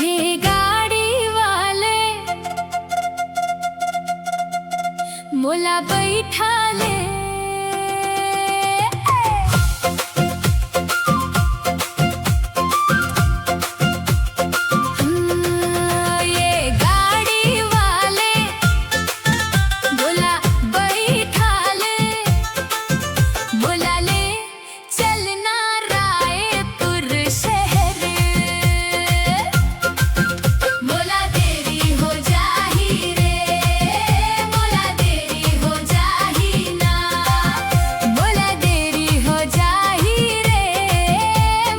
ये गाड़ी वाले मोला बैठा ले, ये गाड़ी वाले मोला बैठा ले, मोला ले चलना रायपुर शहर, मोला देरी हो जाही रे, मोला देरी हो जाही ना, मोला देरी हो जाही रे,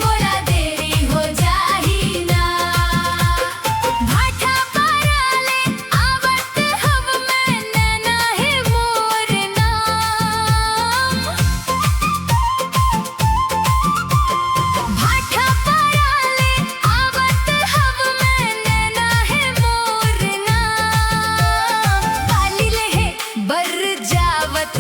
मोला देरी हो जाही ना। भाठा पाराले आवत हव मैं नैना है मोर नाम, भाठा पाराले आवत हव मैं नैना है मोर नाम, पाली ले बर जावत